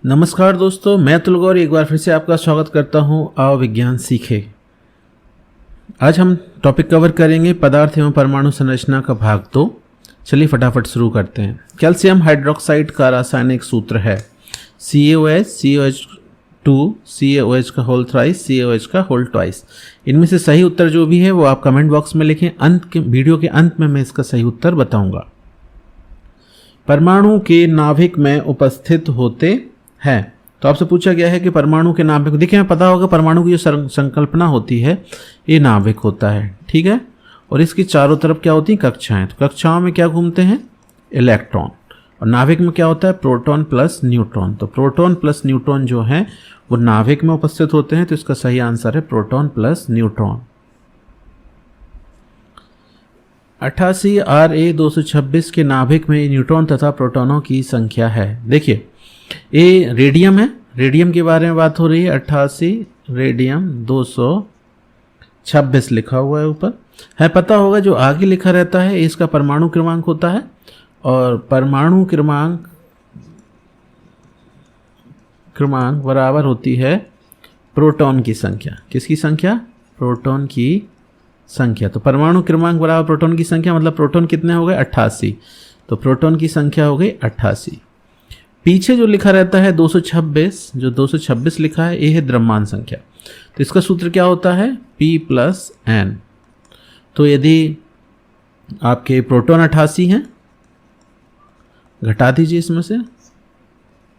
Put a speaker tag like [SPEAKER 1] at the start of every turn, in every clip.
[SPEAKER 1] नमस्कार दोस्तों, मैं अतुल गौर एक बार फिर से आपका स्वागत करता हूं। आओ विज्ञान सीखे। आज हम टॉपिक कवर करेंगे पदार्थ एवं परमाणु संरचना का भाग 2। चलिए फटाफट शुरू करते हैं। कैल्शियम हाइड्रोक्साइड का रासायनिक सूत्र है CaOH, CaOH2, CaOH का होल थ्राइस, CaOH का होल ट्वाइस। इनमें से सही उत्तर जो भी है वो आप कमेंट बॉक्स में लिखें। वीडियो के अंत में मैं इसका सही उत्तर बताऊंगा। परमाणु के नाभिक में उपस्थित होते हैं। तो आपसे पूछा गया है कि परमाणु के नाभिक, देखिए हमें पता होगा परमाणु की जो संकल्पना होती है ये नाभिक होता है, ठीक है। और इसकी चारों तरफ क्या होती हैं, कक्षाएं। तो कक्षाओं में क्या घूमते हैं, इलेक्ट्रॉन। और नाभिक में क्या होता है, प्रोटॉन प्लस न्यूट्रॉन। तो प्रोटॉन प्लस न्यूट्रॉन जो है वो नाभिक में उपस्थित होते हैं। तो इसका सही आंसर है प्रोटॉन प्लस न्यूट्रॉन। 88 Ra226 के नाभिक में न्यूट्रॉन तथा प्रोटॉनों की संख्या है। देखिए ये रेडियम है, रेडियम के बारे में बात हो रही है। 88 रेडियम 226 लिखा हुआ है ऊपर, है पता होगा। जो आगे लिखा रहता है इसका परमाणु क्रमांक होता है। और परमाणु क्रमांक बराबर होती है प्रोटॉन की संख्या। किसकी संख्या, प्रोटॉन की संख्या। तो परमाणु क्रमांक बराबर प्रोटॉन की संख्या, मतलब प्रोटॉन कितने हो गए, 88। तो प्रोटॉन की संख्या हो गई 88। पीछे जो लिखा रहता है 226, जो 226 लिखा है ये है द्रव्यमान संख्या। तो इसका सूत्र क्या होता है, P+N। तो यदि आपके प्रोटॉन 88 हैं, घटा दीजिए इसमें से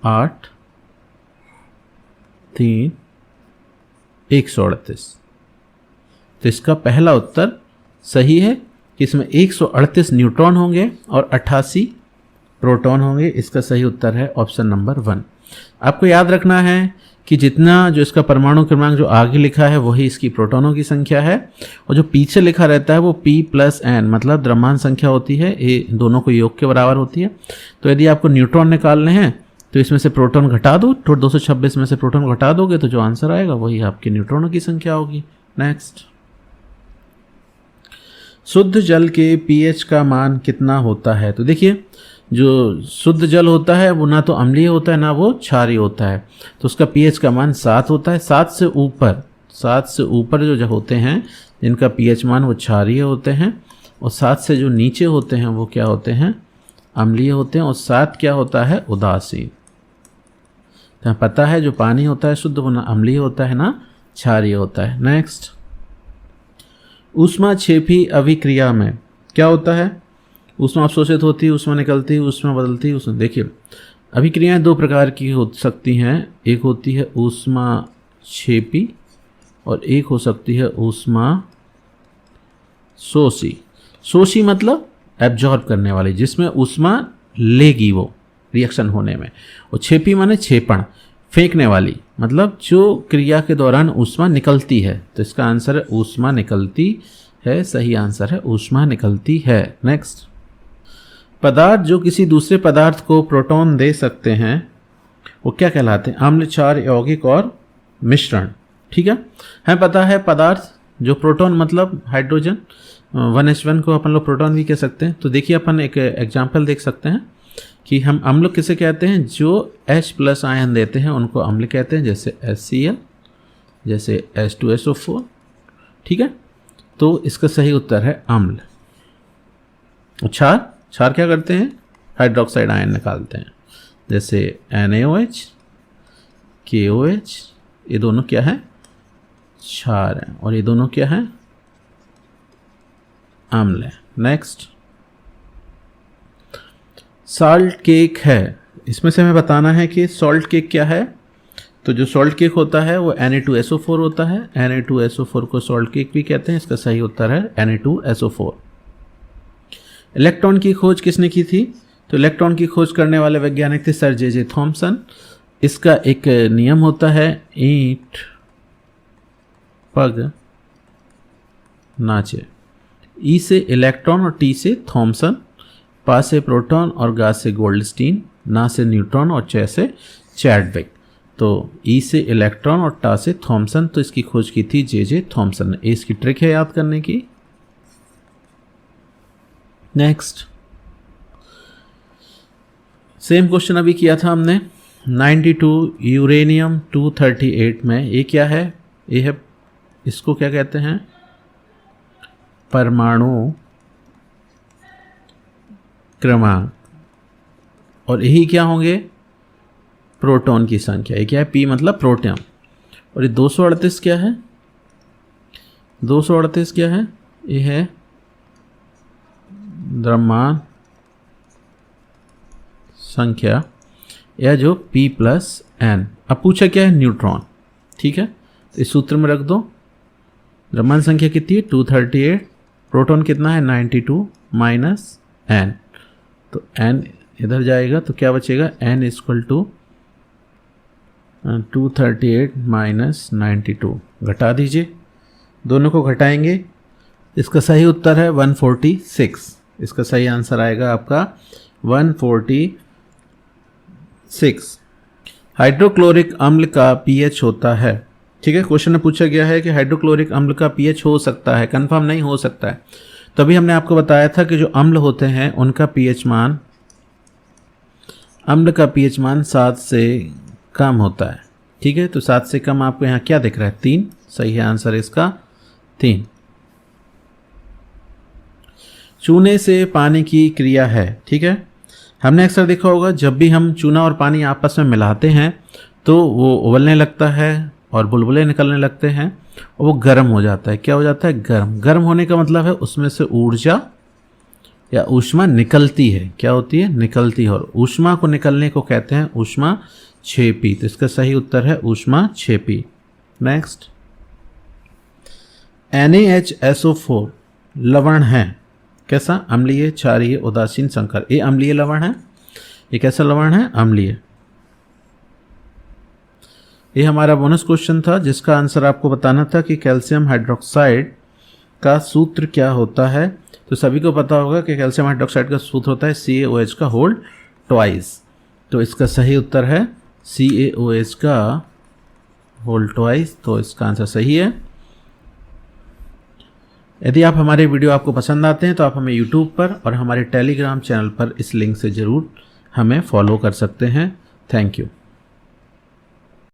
[SPEAKER 1] 8, 3, 138। तो इसका पहला उत्तर सही है कि इसमें 138 न्यूट्रॉन होंगे और 88 प्रोटॉन होंगे। इसका सही उत्तर है ऑप्शन नंबर 1। आपको याद रखना है कि जितना जो इसका परमाणु क्रमांक जो आगे लिखा है वही इसकी प्रोटॉनों की संख्या है, और जो पीछे लिखा रहता है वो P+N मतलब द्रव्यमान संख्या होती है। ये दोनों को योग के बराबर होती है। तो यदि आपको न्यूट्रॉन निकालने हैं तो इसमें से प्रोटॉन घटा दो, तो 226 में से प्रोटॉन घटा दोगे तो जो आंसर आएगा वही आपके न्यूट्रॉनों की संख्या होगी। नेक्स्ट, शुद्ध जल के pH का मान कितना होता है। तो देखिए जो शुद्ध जल होता है वो ना तो अम्लीय होता है ना वो क्षारीय होता है। तो उसका pH का मान 7 होता है। 7 से ऊपर जो होते हैं जिनका pH मान वो क्षारीय होते हैं, और 7 से जो नीचे होते हैं वो क्या होते हैं, अम्लीय होते हैं। और 7 क्या होता है, उदासीन। तो पता है जो पानी होता है शुद्ध वो ना अम्लीय होता है ना क्षारीय होता है। नेक्स्ट, ऊष्माक्षेपी अभिक्रिया में क्या होता है, ऊष्मा अवशोषित होती है, ऊष्मा निकलती है, ऊष्मा बदलती है, ऊष्मा। देखिए अभिक्रियाएं दो प्रकार की हो सकती हैं। एक होती है ऊष्माक्षेपी और एक हो सकती है ऊष्मा शोषी। शोषी मतलब एब्जॉर्ब करने वाली, जिसमें ऊष्मा लेगी वो रिएक्शन होने में। और क्षेपी माने क्षेपण, फेंकने वाली, मतलब जो क्रिया के दौरान ऊष्मा निकलती है। तो इसका आंसर है ऊष्मा निकलती है। सही आंसर है ऊष्मा निकलती है। नेक्स्ट, पदार्थ जो किसी दूसरे पदार्थ को प्रोटॉन दे सकते हैं वो क्या कहलाते हैं, अम्ल, क्षार, यौगिक और मिश्रण। ठीक है, हमें पता है पदार्थ जो प्रोटॉन मतलब हाइड्रोजन 1H1 को अपन लोग प्रोटॉन भी कह सकते हैं। तो देखिए अपन एक एग्जाम्पल देख सकते हैं कि हम अम्ल किसे कहते हैं, जो H+ आयन देते हैं उनको अम्ल कहते हैं, जैसे HCl, जैसे H2SO4। ठीक है, तो इसका सही उत्तर है अम्ल। क्षार क्या करते हैं, हाइड्रोक्साइड आयन निकालते हैं, जैसे NaOH, KOH। ये दोनों क्या है, क्षार हैं, और ये दोनों क्या है, अम्ल है। नेक्स्ट, सॉल्ट केक है। इसमें से हमें बताना है कि सॉल्ट केक क्या है। तो जो सॉल्ट केक होता है वो Na2SO4 होता है। Na2SO4 को सॉल्ट केक भी कहते हैं। इसका सही उत्तर है Na2SO4। इलेक्ट्रॉन की खोज किसने की थी, तो इलेक्ट्रॉन की खोज करने वाले वैज्ञानिक थे सर J.J. थॉमसन। इसका एक नियम होता है, ईंट पग नाचे। ई से इलेक्ट्रॉन और टी से थॉमसन, पा से प्रोटॉन और गा से गोल्डस्टीन, ना से न्यूट्रॉन और चे से चैडविक। तो ई से इलेक्ट्रॉन और टा से थॉमसन। तो इसकी खोज की थी J.J. थॉमसन ने। इसकी ट्रिक है याद करने की। नेक्स्ट, सेम क्वेश्चन अभी किया था हमने 92 यूरेनियम 238 में ये क्या है, ये है, इसको क्या कहते हैं, परमाणु क्रमांक, और यही क्या होंगे, प्रोटॉन की संख्या। ये क्या है, P मतलब प्रोटॉन। और ये 238 क्या है, 238 क्या है, ये है द्रव्यमान संख्या, या जो P+N। अब पूछा क्या है, न्यूट्रॉन। ठीक है, तो इस सूत्र में रख दो, द्रव्यमान संख्या कितनी है 238, प्रोटॉन कितना है 92 माइनस N, तो N इधर जाएगा तो क्या बचेगा, N इक्वल टू 238 माइनस 92, घटा दीजिए, दोनों को घटाएंगे, इसका सही उत्तर है 146। इसका सही आंसर आएगा आपका 146। हाइड्रोक्लोरिक अम्ल का पीएच होता है। ठीक है, क्वेश्चन में पूछा गया है कि हाइड्रोक्लोरिक अम्ल का पीएच हो सकता है, कंफर्म नहीं हो सकता है। तभी हमने आपको बताया था कि जो अम्ल होते हैं उनका पीएच मान, अम्ल का पीएच मान 7 से कम होता है। ठीक है, तो 7 से कम आपको यहाँ क्या दिख रहा है, 3। सही है आंसर इसका 3। चूने से पानी की क्रिया है। ठीक है, हमने अक्सर देखा होगा जब भी हम चूना और पानी आपस में मिलाते हैं तो वो उबलने लगता है और बुलबुले निकलने लगते हैं और वो गर्म हो जाता है। क्या हो जाता है, गर्म। गर्म होने का मतलब है उसमें से ऊर्जा या ऊष्मा निकलती है। क्या होती है, निकलती है, और ऊष्मा को निकलने को कहते हैं ऊष्मा क्षेपी। तो इसका सही उत्तर है ऊष्मा क्षेपी। नेक्स्ट, NaHSO4 लवण है, कैसा, अम्लीय, क्षारीय, उदासीन, संकर। ये अम्लीय लवण है। ये कैसा लवण है, अम्लीय। ये हमारा बोनस क्वेश्चन था जिसका आंसर आपको बताना था कि कैल्शियम हाइड्रोक्साइड का सूत्र क्या होता है। तो सभी को पता होगा कि कैल्शियम हाइड्रोक्साइड का सूत्र होता है CaOH का होल ट्वाइस। तो इसका सही उत्तर है CaOH का होल ट्वाइस। तो इसका आंसर सही है। यदि आप हमारे वीडियो आपको पसंद आते हैं तो आप हमें YouTube पर और हमारे टेलीग्राम चैनल पर इस लिंक से ज़रूर हमें फॉलो कर सकते हैं। Thank you.